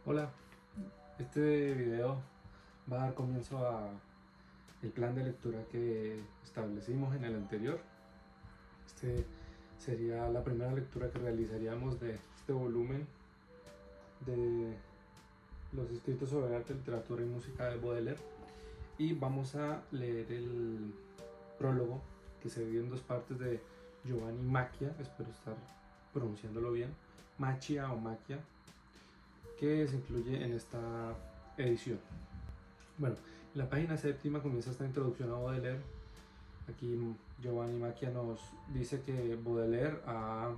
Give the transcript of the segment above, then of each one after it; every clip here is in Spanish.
Hola, este video va a dar comienzo a el plan de lectura que establecimos en el anterior. Este sería la primera lectura que realizaríamos de este volumen de los escritos sobre arte, literatura y música de Baudelaire, y vamos a leer el prólogo que se divide en dos partes de Giovanni Macchia, espero estar pronunciándolo bien, Macchia o Macchia, que se incluye en esta edición. Bueno, en la página séptima comienza esta introducción a Baudelaire. Aquí Giovanni Macchia nos dice que Baudelaire ha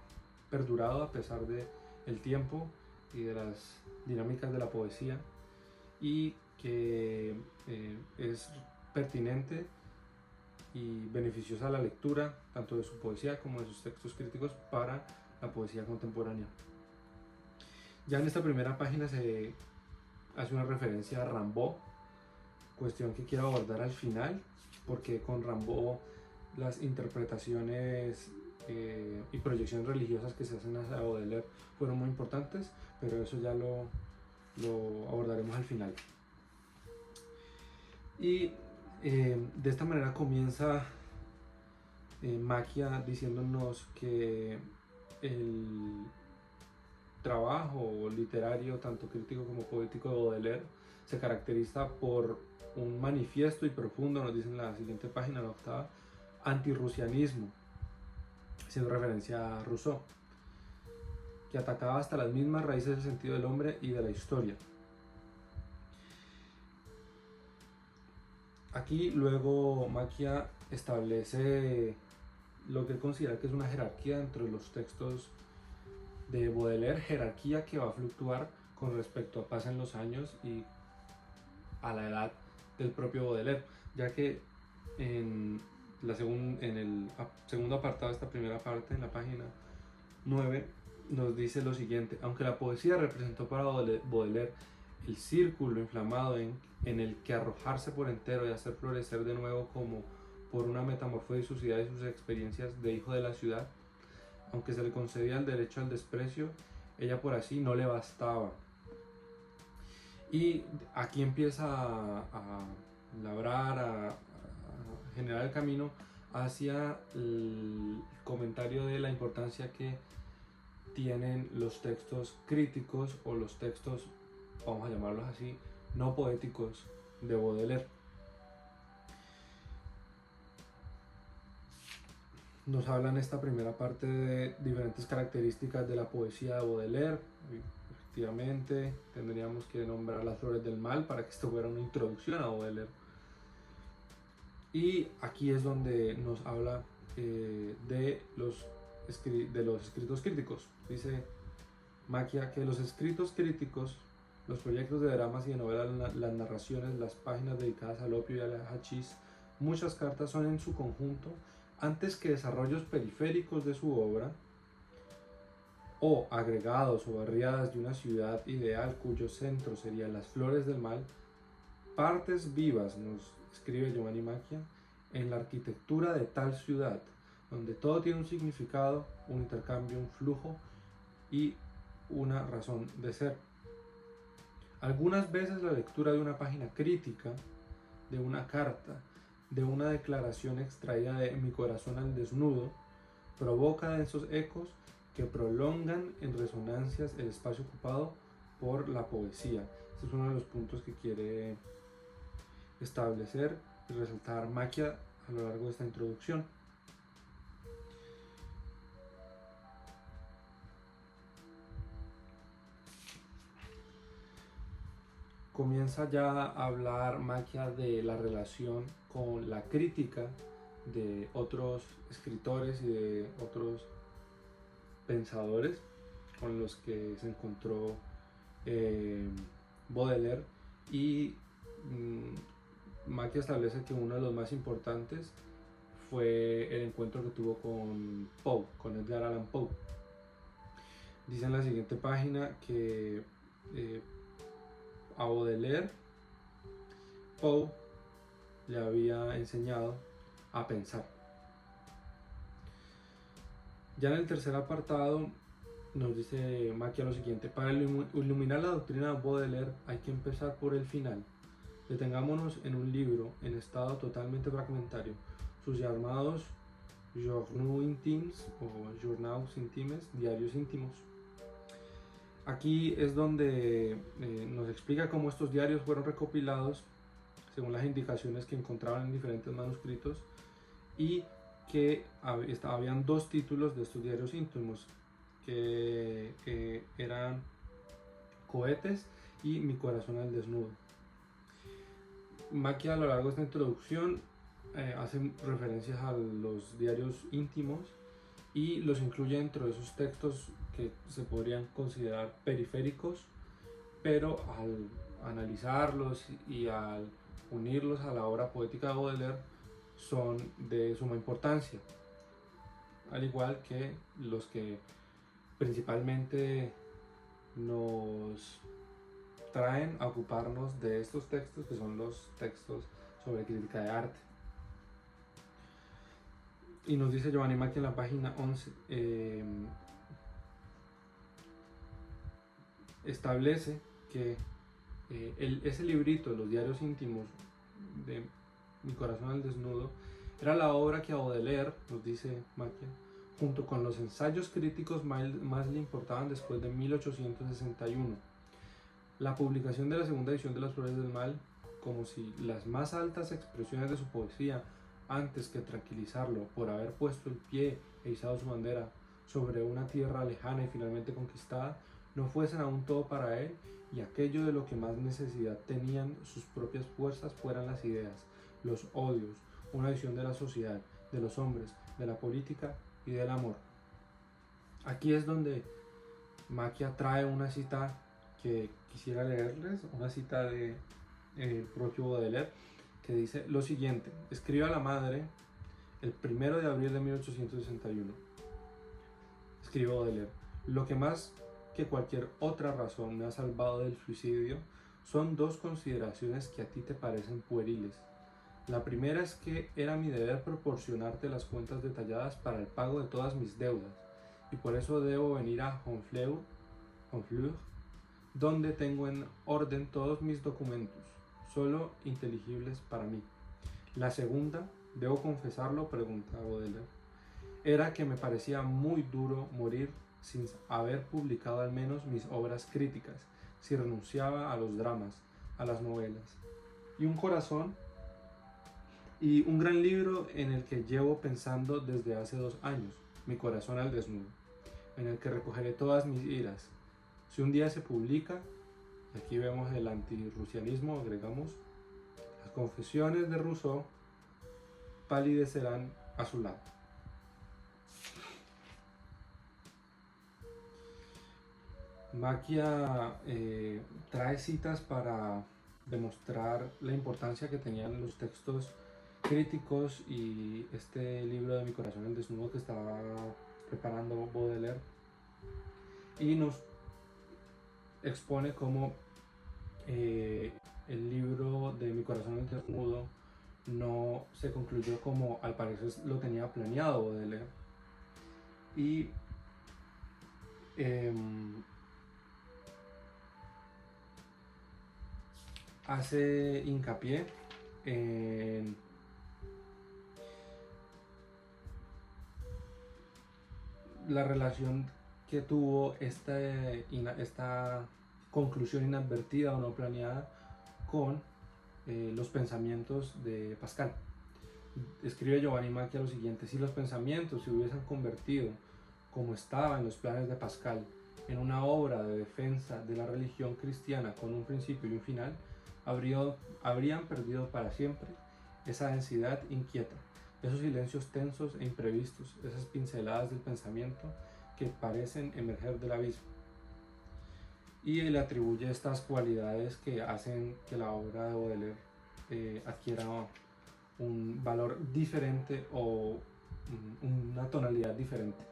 perdurado a pesar de el tiempo y de las dinámicas de la poesía, y que es pertinente y beneficiosa la lectura tanto de su poesía como de sus textos críticos para la poesía contemporánea. Ya en esta primera página se hace una referencia a Rimbaud, cuestión que quiero abordar al final, porque con Rimbaud las interpretaciones y proyecciones religiosas que se hacen hacia Baudelaire fueron muy importantes, pero eso ya lo abordaremos al final. Y de esta manera comienza Macchia diciéndonos que el trabajo literario, tanto crítico como poético, de Baudelaire se caracteriza por un manifiesto y profundo, nos dice en la siguiente página, la octava, antirrusianismo, haciendo referencia a Rousseau, que atacaba hasta las mismas raíces del sentido del hombre y de la historia. Aquí luego Macchia establece lo que él considera que es una jerarquía dentro de los textos de Baudelaire, jerarquía que va a fluctuar con respecto a pasen los años y a la edad del propio Baudelaire, ya que en el segundo apartado de esta primera parte, en la página 9, nos dice lo siguiente: aunque la poesía representó para Baudelaire el círculo inflamado en el que arrojarse por entero y hacer florecer de nuevo como por una metamorfosis sus ideas y sus experiencias de hijo de la ciudad, aunque se le concedía el derecho al desprecio, ella por así no le bastaba. Y aquí empieza a labrar, a generar el camino hacia el comentario de la importancia que tienen los textos críticos o los textos, vamos a llamarlos así, no poéticos de Baudelaire. Nos habla en esta primera parte de diferentes características de la poesía de Baudelaire. Efectivamente, tendríamos que nombrar Las Flores del Mal para que esto fuera una introducción a Baudelaire. Y aquí es donde nos habla de los escritos críticos. Dice Macchia que los escritos críticos, los proyectos de dramas y de novelas, las narraciones, las páginas dedicadas al opio y al hachís, muchas cartas son en su conjunto, antes que desarrollos periféricos de su obra, o agregados o barriadas de una ciudad ideal cuyo centro serían las flores del mal, partes vivas, nos escribe Giovanni Macchia, en la arquitectura de tal ciudad, donde todo tiene un significado, un intercambio, un flujo y una razón de ser. Algunas veces la lectura de una página crítica, de una carta, de una declaración extraída de Mi corazón al desnudo, provoca densos ecos que prolongan en resonancias el espacio ocupado por la poesía. Este es uno de los puntos que quiere establecer y resaltar Macchia a lo largo de esta introducción. Comienza ya a hablar Macchia de la relación con la crítica de otros escritores y de otros pensadores con los que se encontró Baudelaire, y Macchia establece que uno de los más importantes fue el encuentro que tuvo con Poe, con Edgar Allan Poe. Dice en la siguiente página que a Baudelaire Poe le había enseñado a pensar. Ya en el tercer apartado nos dice Macchia lo siguiente: para iluminar la doctrina de Baudelaire hay que empezar por el final. Detengámonos en un libro en estado totalmente fragmentario, sus llamados journaux intimes o journaux intimes, diarios íntimos. Aquí es donde nos explica cómo estos diarios fueron recopilados según las indicaciones que encontraban en diferentes manuscritos, y que habían dos títulos de estos diarios íntimos, que eran Cohetes y Mi corazón al desnudo. Macchia a lo largo de esta introducción hace referencias a los diarios íntimos y los incluye dentro de esos textos que se podrían considerar periféricos, pero al analizarlos y al unirlos a la obra poética de Baudelaire son de suma importancia, al igual que los que principalmente nos traen a ocuparnos de estos textos, que son los textos sobre crítica de arte. Y nos dice Giovanni Macchia en la página 11, establece que ese librito de los diarios íntimos de Mi corazón al desnudo era la obra que a Baudelaire, nos dice Macchia, junto con los ensayos críticos más le importaban después de 1861. La publicación de la segunda edición de Las Flores del Mal, como si las más altas expresiones de su poesía, antes que tranquilizarlo por haber puesto el pie e izado su bandera sobre una tierra lejana y finalmente conquistada, no fuesen aún todo para él, y aquello de lo que más necesidad tenían sus propias fuerzas fueran las ideas, los odios, una visión de la sociedad, de los hombres, de la política y del amor. Aquí es donde Macchia trae una cita que quisiera leerles, una cita de propio Baudelaire, que dice lo siguiente: escribe a la madre el 1 de abril de 1861. Escribe Baudelaire: lo que más que cualquier otra razón me ha salvado del suicidio son dos consideraciones que a ti te parecen pueriles. La primera es que era mi deber proporcionarte las cuentas detalladas para el pago de todas mis deudas, y por eso debo venir a Honfleur, donde tengo en orden todos mis documentos, solo inteligibles para mí. La segunda, debo confesarlo, pregunta Baudelaire, era que me parecía muy duro morir sin haber publicado al menos mis obras críticas, si renunciaba a los dramas, a las novelas, y un corazón y un gran libro en el que llevo pensando desde hace 2 años, Mi corazón al desnudo, en el que recogeré todas mis iras. Si un día se publica, aquí vemos el antirrusianismo, agregamos, las confesiones de Rousseau palidecerán a su lado. Macchia trae citas para demostrar la importancia que tenían los textos críticos y este libro de Mi corazón al desnudo que estaba preparando Baudelaire, y nos expone cómo el libro de Mi corazón al desnudo no se concluyó como al parecer lo tenía planeado Baudelaire, y hace hincapié en la relación que tuvo esta conclusión inadvertida o no planeada con los pensamientos de Pascal. Escribe Giovanni Macchia lo siguiente: si los pensamientos se hubiesen convertido, como estaba en los planes de Pascal, en una obra de defensa de la religión cristiana con un principio y un final, habrían perdido para siempre esa densidad inquieta, esos silencios tensos e imprevistos, esas pinceladas del pensamiento que parecen emerger del abismo. Y le atribuye estas cualidades que hacen que la obra de Baudelaire adquiera un valor diferente o una tonalidad diferente.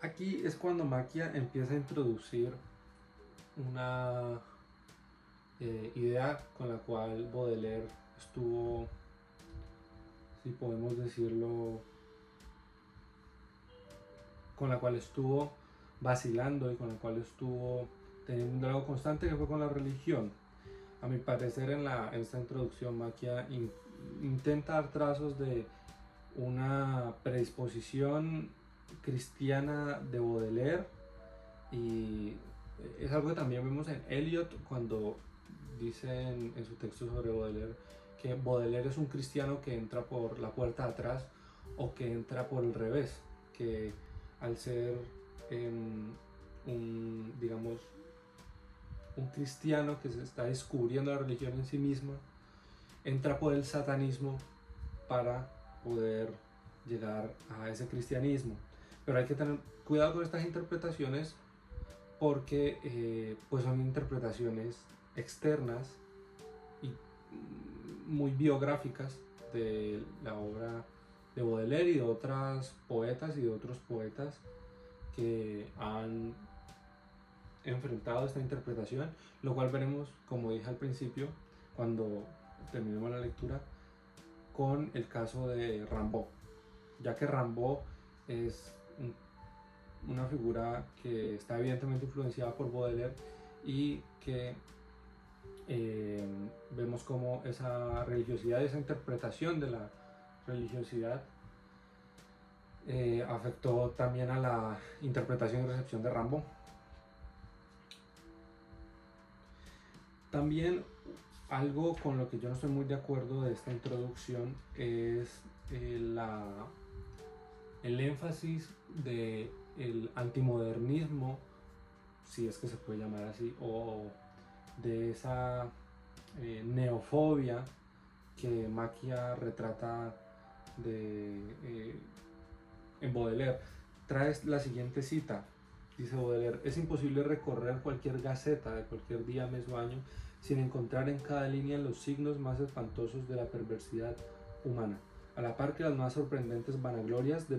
Aquí es cuando Macchia empieza a introducir una idea con la cual Baudelaire estuvo, si podemos decirlo, con la cual estuvo vacilando y con la cual estuvo teniendo un diálogo constante, que fue con la religión. A mi parecer, en esta introducción, Macchia intenta dar trazos de una predisposición cristiana de Baudelaire, y es algo que también vemos en Eliot cuando dice en su texto sobre Baudelaire que Baudelaire es un cristiano que entra por la puerta de atrás o que entra por el revés, que al ser digamos, un cristiano que se está descubriendo la religión en sí misma, entra por el satanismo para poder llegar a ese cristianismo. Pero hay que tener cuidado con estas interpretaciones porque pues son interpretaciones externas y muy biográficas de la obra de Baudelaire y de otras poetas y de otros poetas que han enfrentado esta interpretación, lo cual veremos, como dije al principio, cuando terminemos la lectura, con el caso de Rimbaud, ya que Rimbaud es una figura que está evidentemente influenciada por Baudelaire y que vemos como esa religiosidad, esa interpretación de la religiosidad afectó también a la interpretación y recepción de Rimbaud. También algo con lo que yo no estoy muy de acuerdo de esta introducción es el énfasis del antimodernismo, si es que se puede llamar así, o de esa neofobia que Macchia retrata en Baudelaire. Trae la siguiente cita. Dice Baudelaire: es imposible recorrer cualquier gaceta de cualquier día, mes o año sin encontrar en cada línea los signos más espantosos de la perversidad humana, a la par que las más sorprendentes vanaglorias de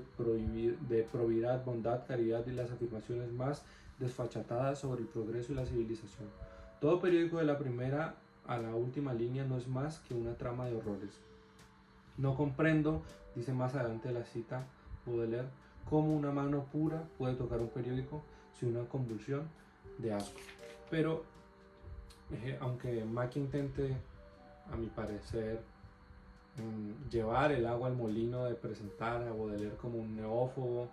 probidad, bondad, caridad y las afirmaciones más desfachatadas sobre el progreso y la civilización. Todo periódico de la primera a la última línea no es más que una trama de horrores. No comprendo, dice más adelante la cita Baudelaire, cómo una mano pura puede tocar un periódico sin una convulsión de asco. Pero aunque Macchia intente, a mi parecer, llevar el agua al molino de presentar a Baudelaire como un neófobo,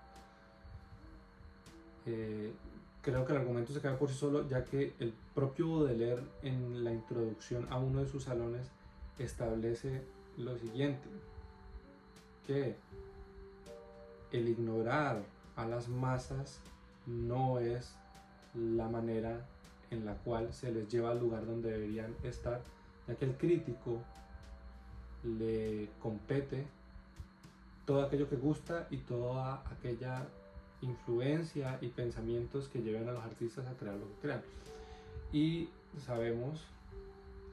creo que el argumento se cae por sí solo, ya que el propio Baudelaire, en la introducción a uno de sus salones, establece lo siguiente: que el ignorar a las masas no es la manera en la cual se les lleva al lugar donde deberían estar, ya que el crítico le compete todo aquello que gusta y toda aquella influencia y pensamientos que lleven a los artistas a crear lo que crean. Y sabemos,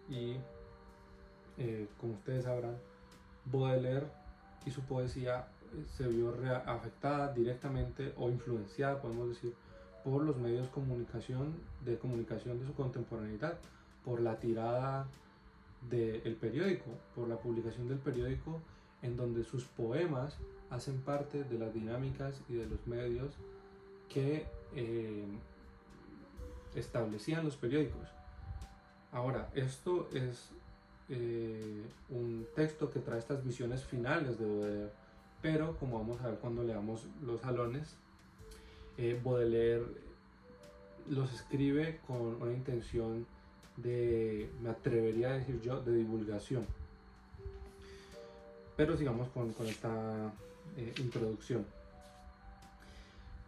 y como ustedes sabrán, Baudelaire y su poesía se vio afectada directamente o influenciada, podemos decir, por los medios de comunicación de su contemporaneidad, por la tirada del periódico, por la publicación del periódico, en donde sus poemas hacen parte de las dinámicas y de los medios que establecían los periódicos. Ahora, esto es un texto que trae estas visiones finales de Baudelaire, pero como vamos a ver cuando leamos los salones, Baudelaire los escribe con una intención me atrevería a decir yo, de divulgación. Pero sigamos con esta introducción.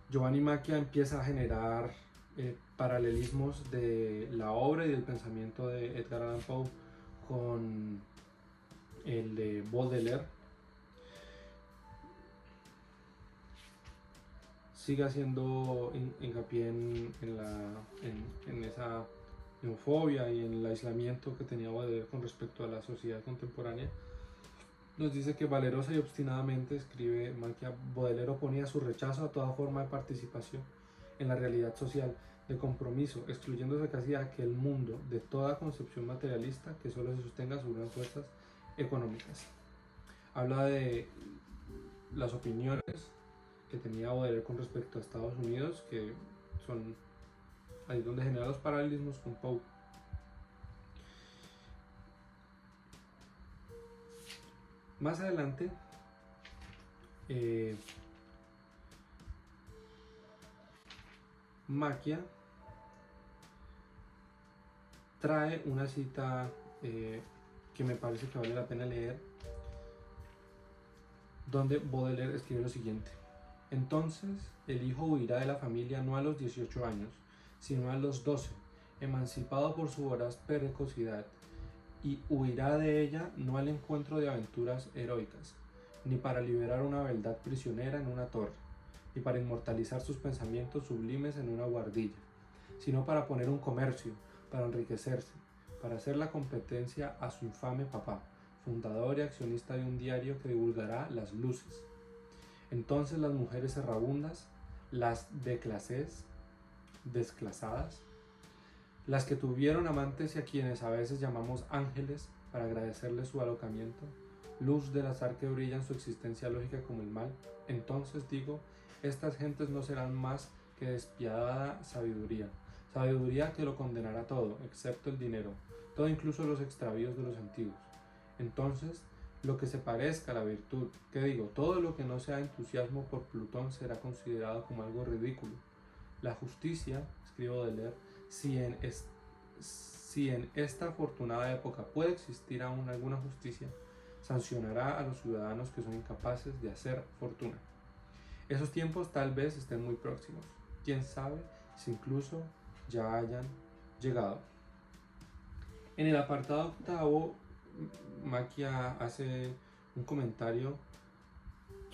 Giovanni Macchia empieza a generar paralelismos de la obra y del pensamiento de Edgar Allan Poe con el de Baudelaire. Sigue haciendo hincapié en esa neofobia y en el aislamiento que tenía Baudelaire con respecto a la sociedad contemporánea. Nos dice que valerosa y obstinadamente, escribe Macchia, Baudelaire oponía su rechazo a toda forma de participación en la realidad social, de compromiso, excluyéndose casi de aquel mundo de toda concepción materialista que solo se sostenga sobre unas fuerzas económicas. Habla de las opiniones que tenía Baudelaire con respecto a Estados Unidos, que son ahí donde genera los paralelismos con Poe. Más adelante, Macchia trae una cita que me parece que vale la pena leer, donde Baudelaire escribe lo siguiente: entonces el hijo huirá de la familia no a los 18 años, sino a los 12, emancipado por su voraz precocidad, y huirá de ella no al encuentro de aventuras heroicas, ni para liberar una beldad prisionera en una torre, ni para inmortalizar sus pensamientos sublimes en una guardilla, sino para poner un comercio, para enriquecerse, para hacer la competencia a su infame papá, fundador y accionista de un diario que divulgará las luces. Entonces las mujeres errabundas, las de clases desclasadas, las que tuvieron amantes y a quienes a veces llamamos ángeles para agradecerles su alocamiento, luz del azar que brilla en su existencia lógica como el mal, entonces digo, estas gentes no serán más que despiadada sabiduría, sabiduría que lo condenará todo, excepto el dinero, todo incluso los extravíos de los sentidos. Entonces, lo que se parezca a la virtud, que digo, todo lo que no sea entusiasmo por Plutón será considerado como algo ridículo. La justicia, escribo de leer, si en esta afortunada época puede existir aún alguna justicia, sancionará a los ciudadanos que son incapaces de hacer fortuna. Esos tiempos tal vez estén muy próximos. Quién sabe si incluso ya hayan llegado. En el apartado octavo, Macchia hace un comentario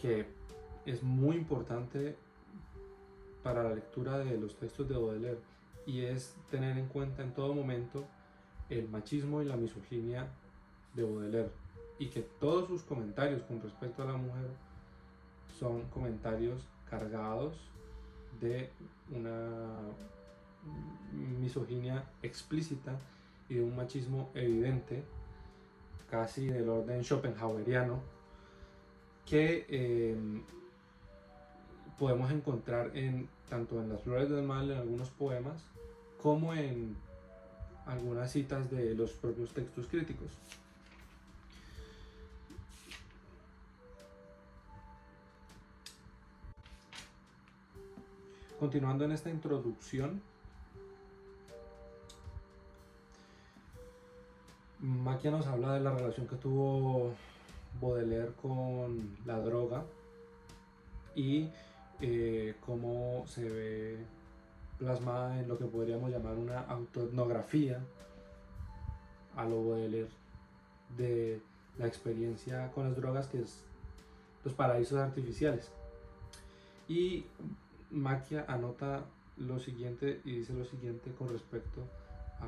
que es muy importante para la lectura de los textos de Baudelaire, y es tener en cuenta en todo momento el machismo y la misoginia de Baudelaire, y que todos sus comentarios con respecto a la mujer son comentarios cargados de una misoginia explícita y de un machismo evidente, casi del orden schopenhaueriano, que podemos encontrar tanto en Las Flores del Mal, en algunos poemas, como en algunas citas de los propios textos críticos. Continuando en esta introducción, Macchia nos habla de la relación que tuvo Baudelaire con la droga y cómo se ve plasmada en lo que podríamos llamar una autoetnografía a lo Baudelaire de la experiencia con las drogas, que es los paraísos artificiales. Y Macchia anota lo siguiente y dice lo siguiente con respecto a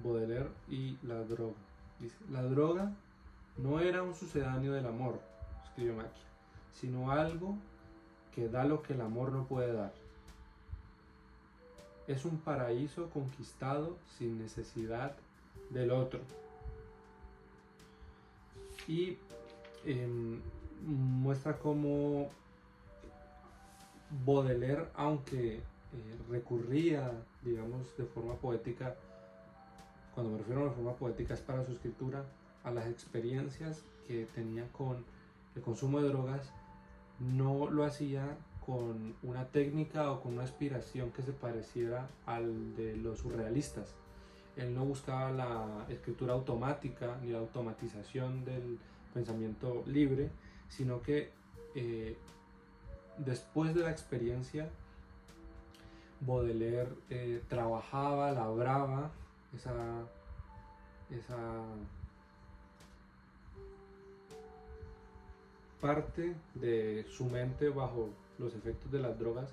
Baudelaire y la droga. Dice: la droga no era un sucedáneo del amor, escribió Macchia, sino algo que da lo que el amor no puede dar. Es un paraíso conquistado sin necesidad del otro. Y muestra cómo Baudelaire, aunque recurría, digamos, de forma poética, cuando me refiero a la forma poética es para su escritura, a las experiencias que tenía con el consumo de drogas, no lo hacía con una técnica o con una aspiración que se pareciera al de los surrealistas. Él no buscaba la escritura automática ni la automatización del pensamiento libre, sino que después de la experiencia, Baudelaire trabajaba, labraba esa parte de su mente bajo los efectos de las drogas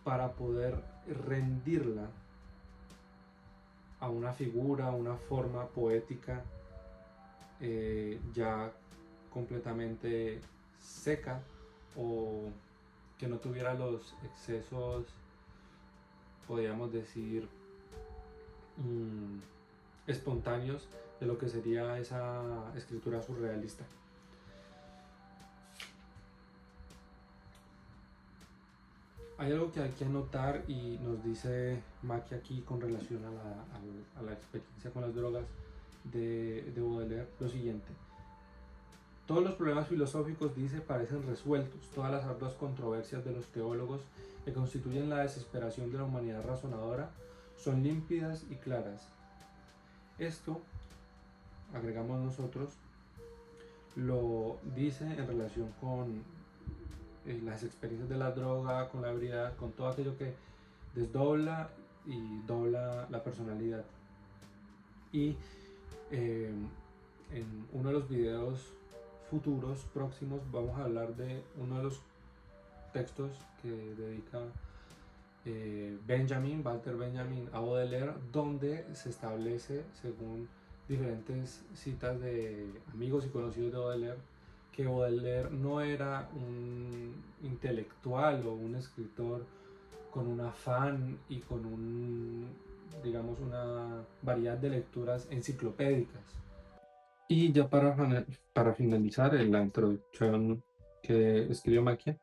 para poder rendirla a una figura, a una forma poética ya completamente seca, o que no tuviera los excesos, podríamos decir, espontáneos de lo que sería esa escritura surrealista. Hay algo que hay que anotar y nos dice Maki aquí con relación a la experiencia con las drogas de Baudelaire lo siguiente. Todos los problemas filosóficos, dice, parecen resueltos. Todas las arduas controversias de los teólogos que constituyen la desesperación de la humanidad razonadora son límpidas y claras. Esto, agregamos nosotros, lo dice en relación con las experiencias de la droga, con la ebriedad, con todo aquello que desdobla y dobla la personalidad. Y en uno de los videos futuros, próximos, vamos a hablar de uno de los textos que dedica Walter Benjamin a Baudelaire, donde se establece, según diferentes citas de amigos y conocidos de Baudelaire, que Baudelaire no era un intelectual o un escritor con un afán y con digamos, una variedad de lecturas enciclopédicas. Y ya para finalizar en la introducción que escribió Maquia,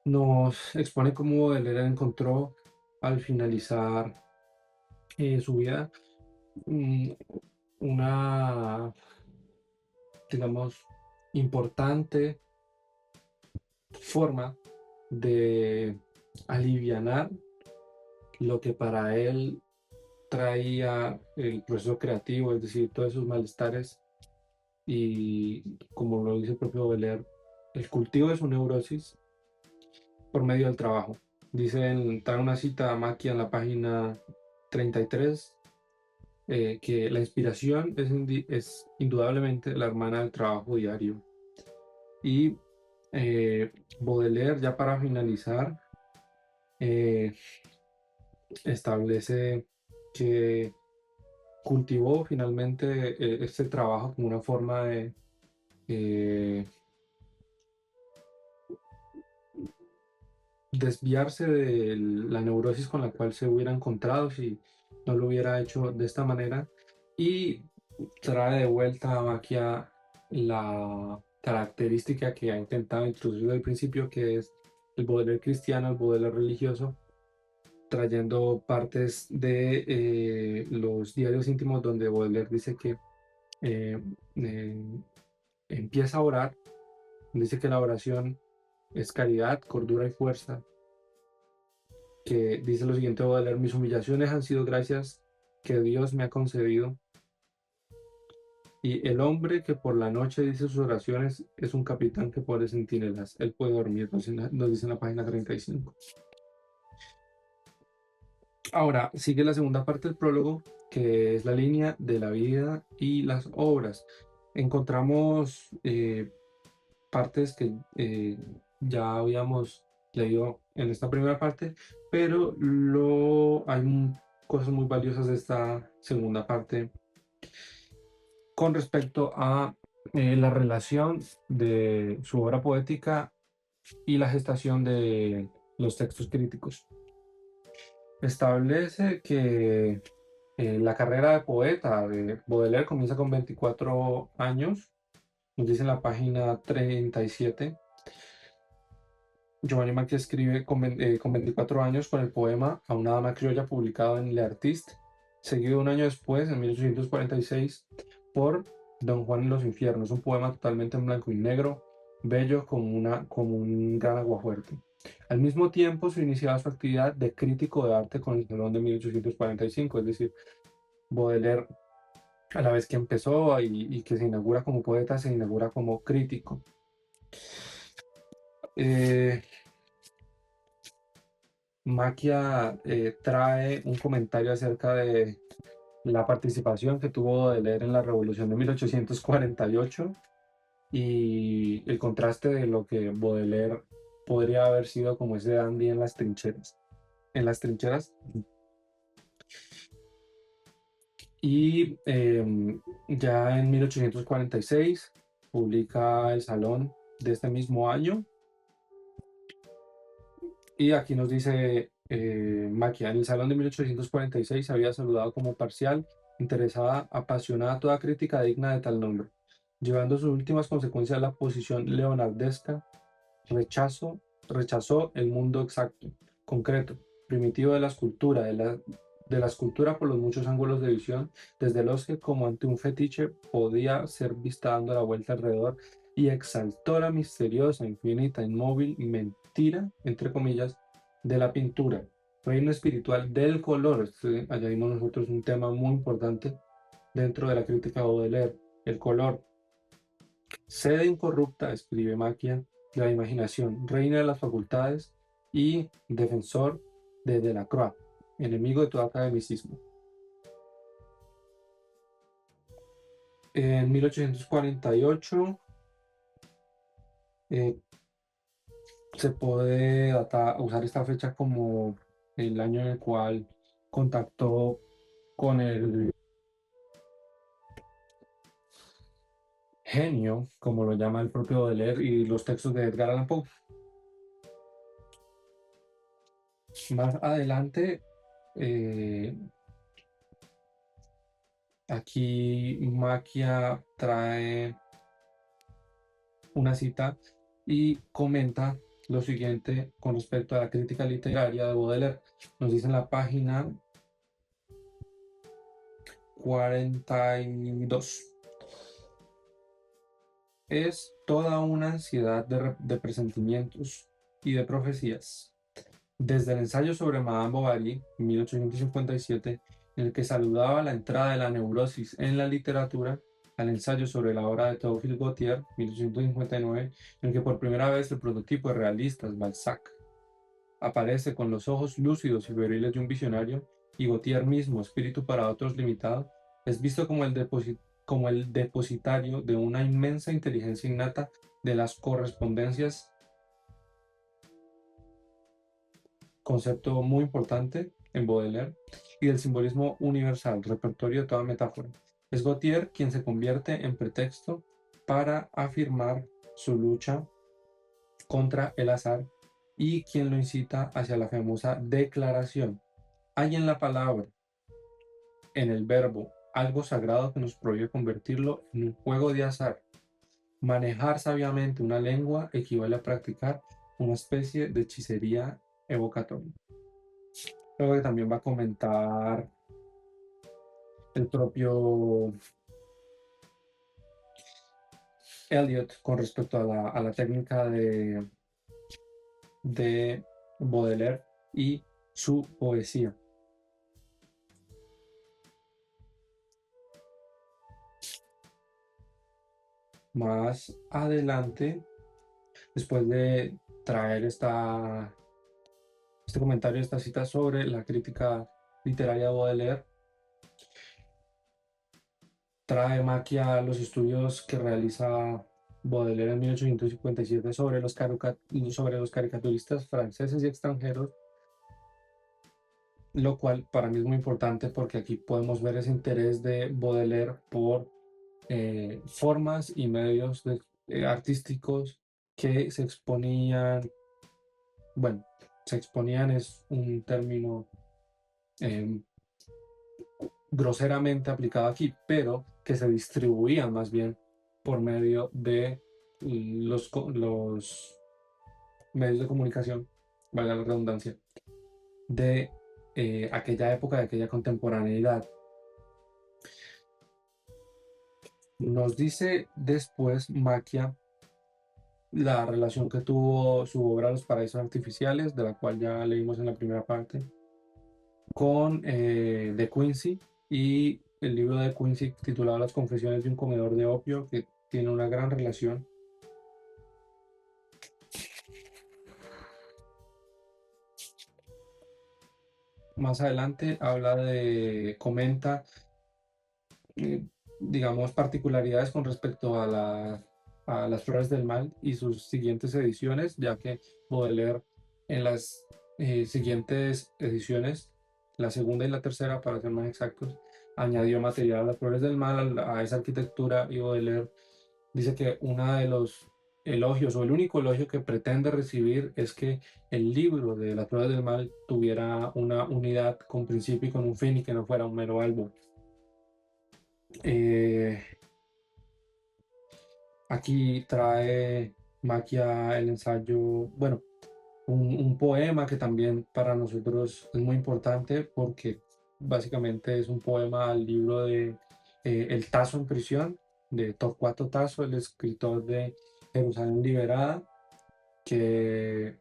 nos expone cómo Baudelaire encontró al finalizar su vida una, digamos, importante forma de alivianar lo que para él traía el proceso creativo, es decir, todos esos malestares y, como lo dice el propio Baudelaire, el cultivo de su neurosis por medio del trabajo. Dice, trae una cita a Macchia en la página 33, que la inspiración es indudablemente la hermana del trabajo diario. Y Baudelaire, ya para finalizar, establece que cultivó finalmente este trabajo como una forma de desviarse de la neurosis con la cual se hubiera encontrado si no lo hubiera hecho de esta manera, y trae de vuelta a Maquia la característica que ha intentado introducir desde el principio, que es el Baudelaire cristiano, el Baudelaire religioso, trayendo partes de los diarios íntimos donde Baudelaire dice que eh, eh, empieza a orar, dice que la oración es caridad, cordura y fuerza, que dice lo siguiente: Baudelaire: mis humillaciones han sido gracias que Dios me ha concedido, y el hombre que por la noche dice sus oraciones es un capitán que pone centinelas, él puede dormir, nos dice en la página 35. Ahora sigue la segunda parte del prólogo, que es la línea de la vida y las obras. Encontramos partes que ya habíamos leído en esta primera parte, pero hay cosas muy valiosas de esta segunda parte con respecto a la relación de su obra poética y la gestación de los textos críticos. Establece que la carrera de poeta de Baudelaire comienza con 24 años, nos dice en la página 37. Giovanni Macchi escribe con 24 años con el poema A una dama criolla, publicado en Le Artiste, seguido un año después, en 1846, por Don Juan en los infiernos, un poema totalmente en blanco y negro, bello como un gran aguafuerte. Al mismo tiempo se iniciaba su actividad de crítico de arte con el Salón de 1845, es decir, Baudelaire, a la vez que empezó y que se inaugura como poeta, se inaugura como crítico. Macchia trae un comentario acerca de la participación que tuvo Baudelaire en la Revolución de 1848 y el contraste de lo que Baudelaire podría haber sido como ese dandy en las trincheras. Y ya en 1846 publica El Salón de este mismo año. Y aquí nos dice Macchia: en el Salón de 1846 había saludado como parcial, interesada, apasionada toda crítica digna de tal nombre, llevando sus últimas consecuencias a la posición leonardesca, rechazo rechazó el mundo exacto, concreto, primitivo de la escultura, de la escultura por los muchos ángulos de visión, desde los que, como ante un fetiche, podía ser vista dando la vuelta alrededor, y exaltó la misteriosa, infinita, inmóvil mentira, entre comillas, de la pintura, reino espiritual del color. Añadimos nosotros un tema muy importante dentro de la crítica de Baudelaire, el color. Sede incorrupta, escribe Maquia, de la imaginación, reina de las facultades y defensor de Delacroix, enemigo de todo academicismo. En 1848 eh, se puede usar esta fecha como el año en el cual contactó con el genio, como lo llama el propio Baudelaire, y los textos de Edgar Allan Poe. Más adelante, aquí Maquia trae una cita y comenta lo siguiente con respecto a la crítica literaria de Baudelaire. Nos dice en la página 42. Es toda una ansiedad de presentimientos y de profecías. Desde el ensayo sobre Madame Bovary, 1857, en el que saludaba la entrada de la neurosis en la literatura, al ensayo sobre la obra de Théophile Gautier, 1859, en el que por primera vez el prototipo de realistas, Balzac, aparece con los ojos lúcidos y febriles de un visionario, y Gautier mismo, espíritu para otros limitado, es visto como el depositario de una inmensa inteligencia innata de las correspondencias, concepto muy importante en Baudelaire, y del simbolismo universal, repertorio de toda metáfora. Es Gautier quien se convierte en pretexto para afirmar su lucha contra el azar y quien lo incita hacia la famosa declaración. Hay en la palabra, en el verbo, algo sagrado que nos prohíbe convertirlo en un juego de azar. Manejar sabiamente una lengua equivale a practicar una especie de hechicería evocatoria. Luego que también va a comentar el propio Eliot con respecto a la técnica de Baudelaire y su poesía. Más adelante, después de traer este comentario, esta cita sobre la crítica literaria de Baudelaire, trae Maquia los estudios que realiza Baudelaire en 1857 sobre los caricaturistas franceses y extranjeros, lo cual para mí es muy importante porque aquí podemos ver ese interés de Baudelaire por formas y medios artísticos que se exponían, bueno, se exponían es un término eh, groseramente aplicado aquí, pero que se distribuían más bien por medio de los medios de comunicación, valga la redundancia, de aquella época, de aquella contemporaneidad. Nos dice después Maquia la relación que tuvo su obra Los Paraísos Artificiales, de la cual ya leímos en la primera parte, con De Quincy y el libro de Quincy titulado Las Confesiones de un Comedor de Opio, que tiene una gran relación. Más adelante comenta, eh, digamos, particularidades con respecto a las Flores del Mal y sus siguientes ediciones, ya que Baudelaire en las siguientes ediciones, la segunda y la tercera, para ser más exactos, añadió material a las Flores del Mal, a esa arquitectura, y Baudelaire dice que uno de los elogios o el único elogio que pretende recibir es que el libro de las Flores del Mal tuviera una unidad con principio y con un fin y que no fuera un mero álbum. Eh, Aquí trae Maquia el ensayo, bueno, un poema que también para nosotros es muy importante porque básicamente es un poema al libro de El Tazo en prisión, de Torcuato Tazo, el escritor de Jerusalén Liberada, que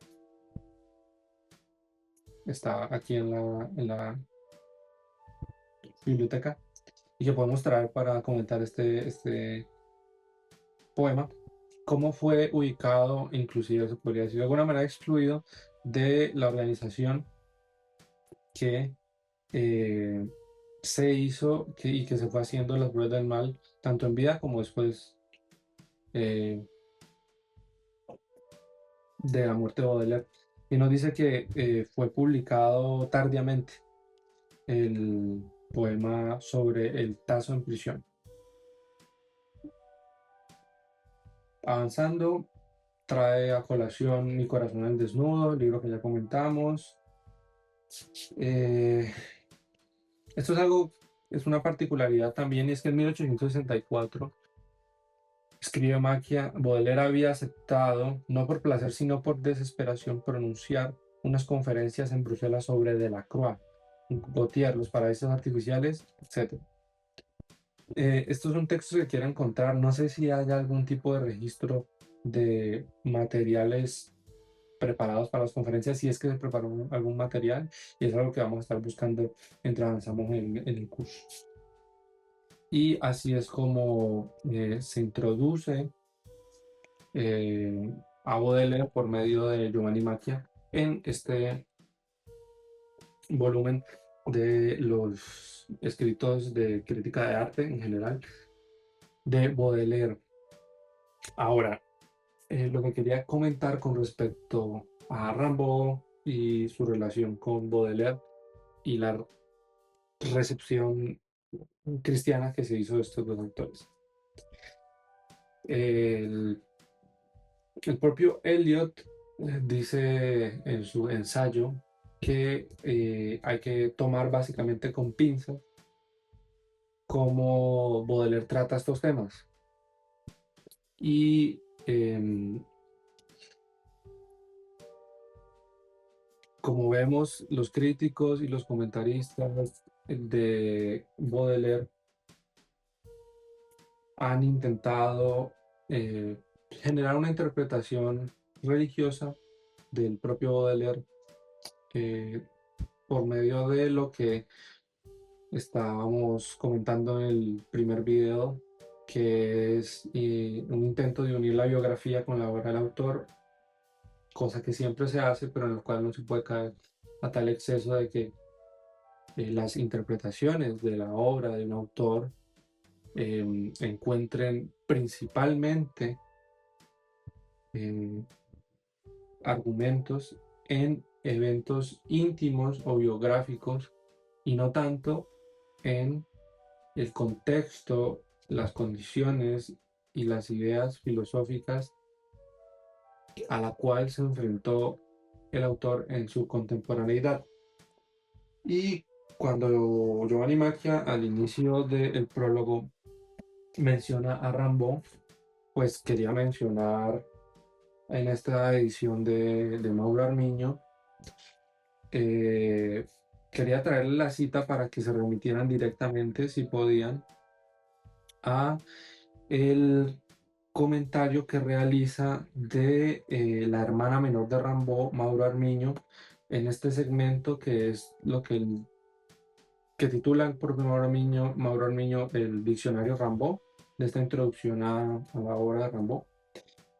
está aquí en la biblioteca y que podemos traer para comentar este poema. Cómo fue ubicado, inclusive se podría decir de alguna manera excluido de la organización que eh, se hizo y que se fue haciendo las pruebas del mal, tanto en vida como después eh, de la muerte de Baudelaire. Y nos dice que fue publicado tardíamente el poema sobre el Tazo en prisión. Avanzando, trae a colación Mi corazón al desnudo, el libro que ya comentamos. Esto es algo, es una particularidad también, y es que en 1864 escribe Maquia, Baudelaire había aceptado, no por placer sino por desesperación, pronunciar unas conferencias en Bruselas sobre Delacroix, Gautier, los paraísos artificiales, etc. Estos son textos que quiero encontrar. No sé si hay algún tipo de registro de materiales preparados para las conferencias, si es que se preparó algún material, y es algo que vamos a estar buscando mientras avanzamos en el curso. Y así es como se introduce a Baudelaire por medio de Giovanni Macchia en este volumen de los escritos de crítica de arte en general de Baudelaire. Ahora, lo que quería comentar con respecto a Rimbaud y su relación con Baudelaire y la recepción cristiana que se hizo de estos dos autores. El, el propio Eliot dice en su ensayo que hay que tomar básicamente con pinzas cómo Baudelaire trata estos temas. Y como vemos, los críticos y los comentaristas de Baudelaire han intentado generar una interpretación religiosa del propio Baudelaire por medio de lo que estábamos comentando en el primer video, que es un intento de unir la biografía con la obra del autor, cosa que siempre se hace, pero en la cual no se puede caer a tal exceso de que las interpretaciones de la obra de un autor encuentren principalmente argumentos en eventos íntimos o biográficos y no tanto en el contexto, las condiciones y las ideas filosóficas a la cual se enfrentó el autor en su contemporaneidad. Y cuando Giovanni Macchia al inicio del prólogo menciona a Rimbaud, pues quería mencionar en esta edición de Mauro Armiño, quería traerle la cita para que se remitieran directamente, si podían, a el comentario que realiza de la hermana menor de Rimbaud, Mauro Armiño, en este segmento que es lo que titula el propio Mauro Armiño el diccionario Rimbaud, de esta introducción a la obra de Rimbaud,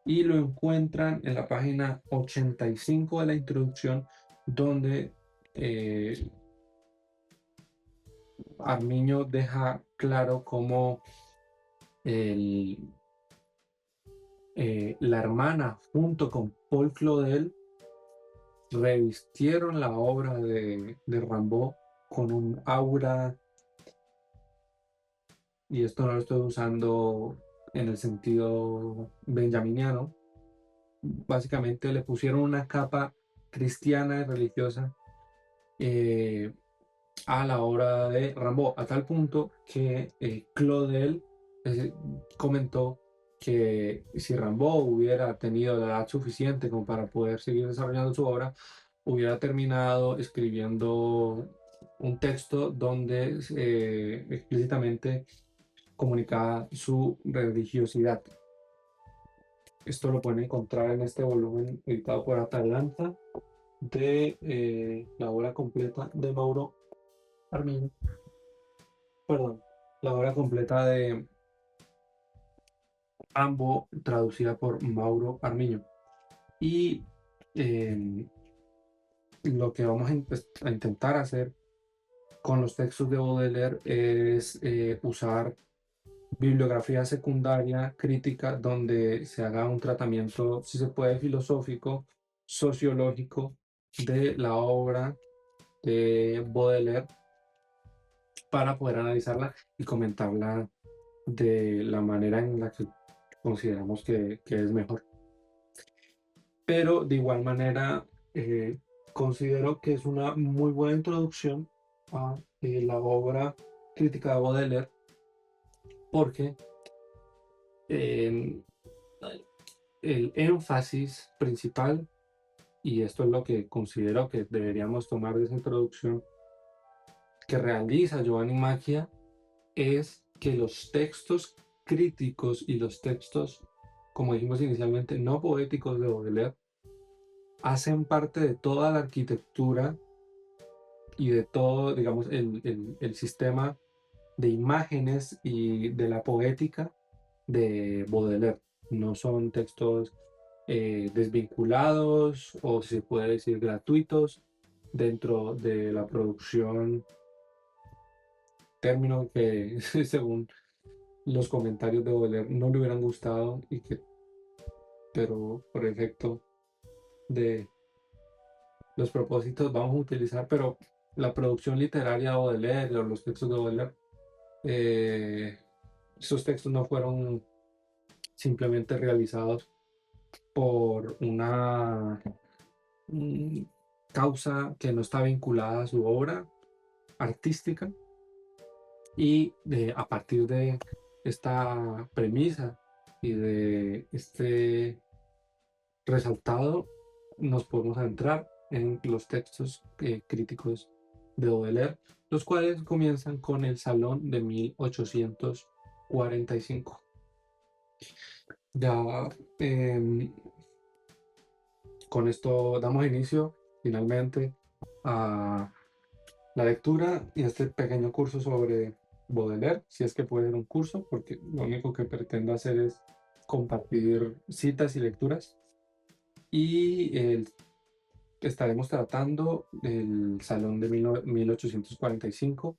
y lo encuentran en la página 85 de la introducción, donde Armiño deja claro cómo la hermana junto con Paul Claudel revistieron la obra de Rimbaud con un aura, y esto no lo estoy usando en el sentido benjaminiano, básicamente le pusieron una capa cristiana y religiosa a la obra de Rimbaud, a tal punto que Claudel comentó que si Rimbaud hubiera tenido la edad suficiente como para poder seguir desarrollando su obra, hubiera terminado escribiendo un texto donde explícitamente comunicaba su religiosidad. Esto lo pueden encontrar en este volumen editado por Atalanta de la obra completa de Mauro Armiño, perdón, la obra completa de Rambo traducida por Mauro Armiño. Y eh, lo que vamos a intentar hacer con los textos de Baudelaire es usar bibliografía secundaria crítica donde se haga un tratamiento, si se puede, filosófico, sociológico de la obra de Baudelaire para poder analizarla y comentarla de la manera en la que consideramos que es mejor. Pero de igual manera, considero que es una muy buena introducción a la obra crítica de Baudelaire porque eh, el énfasis principal, y esto es lo que considero que deberíamos tomar de esa introducción que realiza Giovanni Macchia, es que los textos críticos y los textos, como dijimos inicialmente, no poéticos de Baudelaire, hacen parte de toda la arquitectura y de todo, digamos, el sistema de imágenes y de la poética de Baudelaire. No son textos desvinculados o, si se puede decir, gratuitos dentro de la producción, término que según los comentarios de Baudelaire no le hubieran gustado y que, pero por efecto de los propósitos vamos a utilizar, pero la producción literaria de Baudelaire o los textos de Baudelaire, eh, esos textos no fueron simplemente realizados por una causa que no está vinculada a su obra artística y a partir de esta premisa y de este resaltado nos podemos adentrar en los textos críticos de Baudelaire, los cuales comienzan con el Salón de 1845. Ya con esto damos inicio finalmente a la lectura y este pequeño curso sobre Baudelaire, si es que puede ser un curso, porque lo único que pretendo hacer es compartir citas y lecturas. Y estaremos tratando el Salón de 1845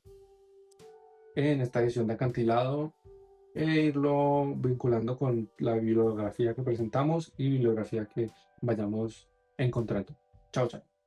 en esta edición de acantilado e irlo vinculando con la bibliografía que presentamos y bibliografía que vayamos encontrando. Chao, chao.